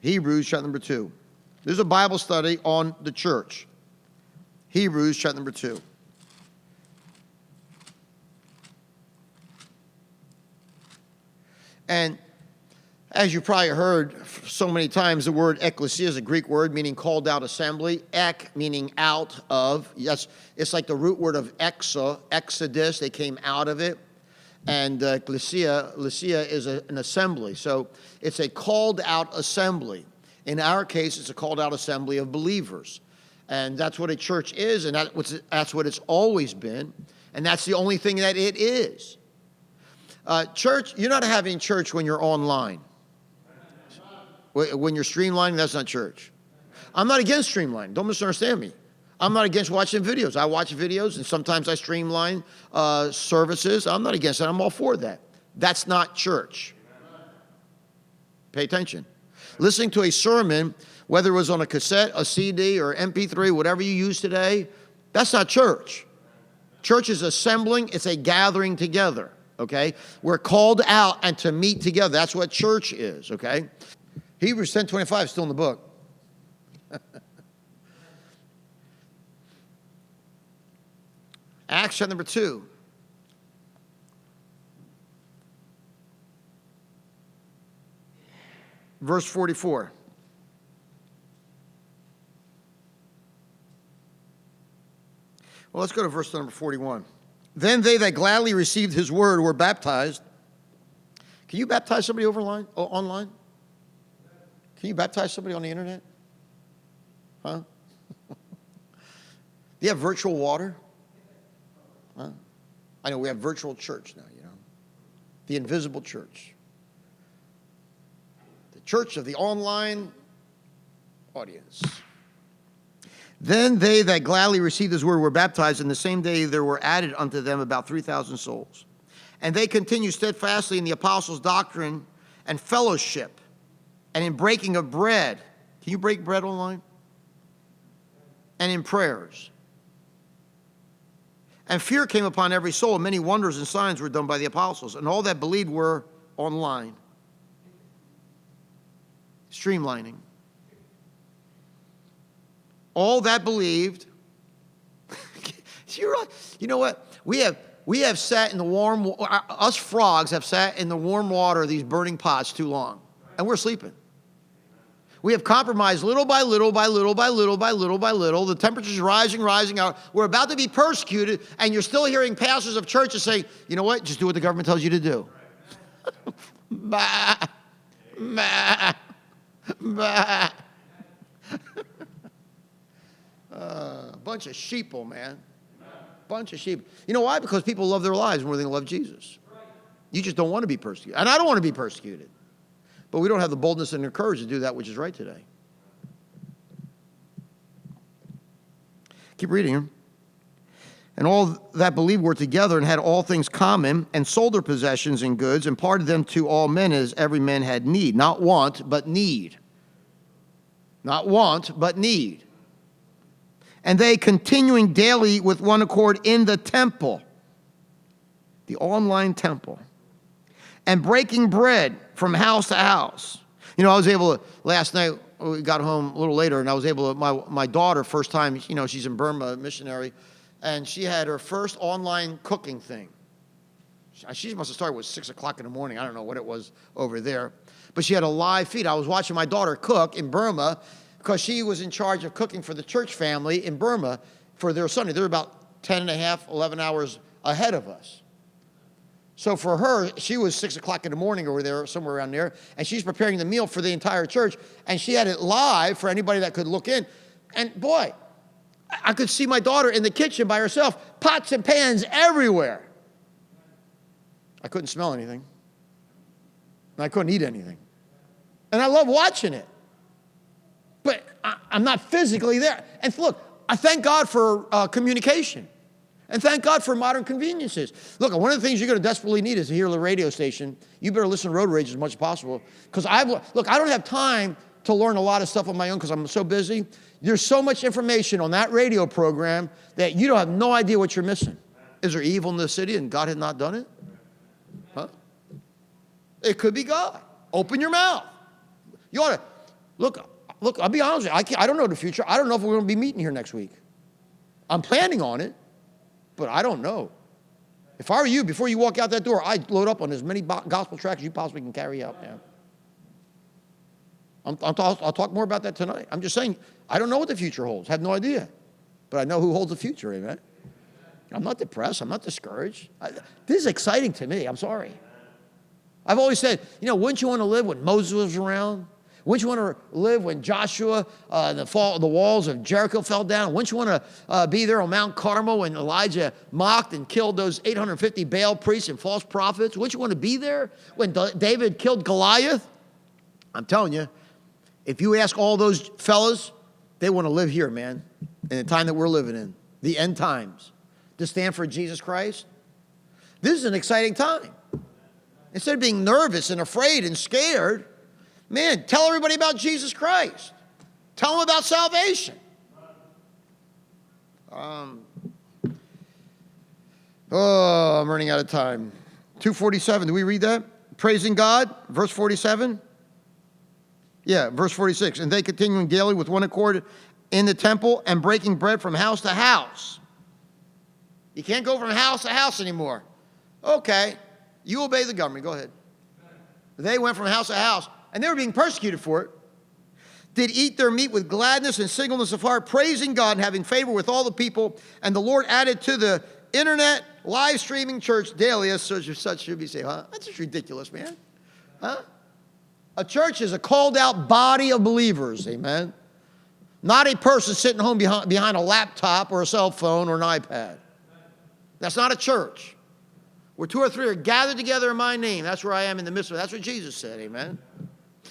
Hebrews chapter number 2. There's a Bible study on the church. Hebrews chapter number 2. And as you probably heard so many times, the word ecclesia is a Greek word meaning called out assembly. Ek meaning out of. Yes, it's like the root word of exodus. They came out of it. And ecclesia is an assembly. So it's a called out assembly. In our case, it's a called out assembly of believers. And that's what a church is, and that's what it's always been. And that's the only thing that it is. Church, you're not having church when you're online. When you're streamlining, that's not church. I'm not against streamlining. Don't misunderstand me. I'm not against watching videos. I watch videos, and sometimes I streamline services. I'm not against that. I'm all for that. That's not church. Pay attention. Listening to a sermon, whether it was on a cassette, a CD, or MP3, whatever you use today, that's not church. Church is assembling. It's a gathering together, okay? We're called out and to meet together. That's what church is, okay? Hebrews 10:25 is still in the book. Acts chapter number 2. Verse 44. Well, let's go to verse number 41. Then they that gladly received his word were baptized. Can you baptize somebody online? Can you baptize somebody on the internet? Huh? Do you have virtual water? Huh? I know we have virtual church now, you know. The invisible church. The church of the online audience. Then they that gladly received his word were baptized, and the same day there were added unto them about 3,000 souls. And they continued steadfastly in the apostles' doctrine and fellowship, and in breaking of bread. Can you break bread online? And in prayers. And fear came upon every soul, and many wonders and signs were done by the apostles. And all that believed were online. Streamlining. All that believed. You know what? We have sat in the warm, us frogs have sat in the warm water of these burning pots too long. And we're sleeping. We have compromised little by little by little by little by little by little. The temperature's rising out. We're about to be persecuted, and you're still hearing pastors of churches saying, you know what? Just do what the government tells you to do. Bah, bah, bah. Bunch of sheeple, man. Bunch of sheep. You know why? Because people love their lives more than they love Jesus. You just don't want to be persecuted. And I don't want to be persecuted. But we don't have the boldness and the courage to do that which is right today. Keep reading. And all that believed were together and had all things common, and sold their possessions and goods, and parted them to all men as every man had need. Not want, but need. Not want, but need. And they, continuing daily with one accord in the temple, the online temple, and breaking bread from house to house. You know, I was able to, last night, we got home a little later, and I was able to, my daughter, first time, you know, she's in Burma, missionary, and she had her first online cooking thing. She must have started with 6 o'clock in the morning. I don't know what it was over there. But she had a live feed. I was watching my daughter cook in Burma because she was in charge of cooking for the church family in Burma for their Sunday. They're about 10 and a half, 11 hours ahead of us. So for her, she was 6 o'clock in the morning over there, somewhere around there, and she's preparing the meal for the entire church, and she had it live for anybody that could look in. And boy, I could see my daughter in the kitchen by herself, pots and pans everywhere. I couldn't smell anything. And I couldn't eat anything. And I love watching it. But I'm not physically there. And look, I thank God for communication. And thank God for modern conveniences. Look, one of the things you're going to desperately need is to hear the radio station. You better listen to Road Rage as much as possible. Because I don't have time to learn a lot of stuff on my own because I'm so busy. There's so much information on that radio program that you don't have no idea what you're missing. Is there evil in the city and God had not done it? Huh? It could be God. Open your mouth. You ought to. Look, I'll be honest with you. I don't know the future. I don't know if we're going to be meeting here next week. I'm planning on it, but I don't know. If I were you, before you walk out that door, I'd load up on as many gospel tracts as you possibly can carry out, man. I'll talk more about that tonight. I'm just saying, I don't know what the future holds. I have no idea. But I know who holds the future, amen? I'm not depressed. I'm not discouraged. This is exciting to me. I'm sorry. I've always said, wouldn't you want to live when Moses was around? Wouldn't you want to live when Joshua, the walls of Jericho fell down? Wouldn't you want to be there on Mount Carmel when Elijah mocked and killed those 850 Baal priests and false prophets? Wouldn't you want to be there when David killed Goliath? I'm telling you, if you ask all those fellas, they want to live here, man, in the time that we're living in, the end times, to stand for Jesus Christ. This is an exciting time. Instead of being nervous and afraid and scared, man, tell everybody about Jesus Christ. Tell them about salvation. I'm running out of time. 2:47, do we read that? Praising God, verse 47. Yeah, verse 46. And they continuing daily with one accord in the temple and breaking bread from house to house. You can't go from house to house anymore. Okay, you obey the government. Go ahead. They went from house to house, and they were being persecuted for it. Did eat their meat with gladness and singleness of heart, praising God and having favor with all the people. And the Lord added to the internet live streaming church daily as such should be saved. Huh? That's just ridiculous, man. Huh? A church is a called out body of believers, amen? Not a person sitting home behind a laptop or a cell phone or an iPad. That's not a church. Where 2 or 3 are gathered together in my name, that's where I am in the midst of it. That's what Jesus said, amen?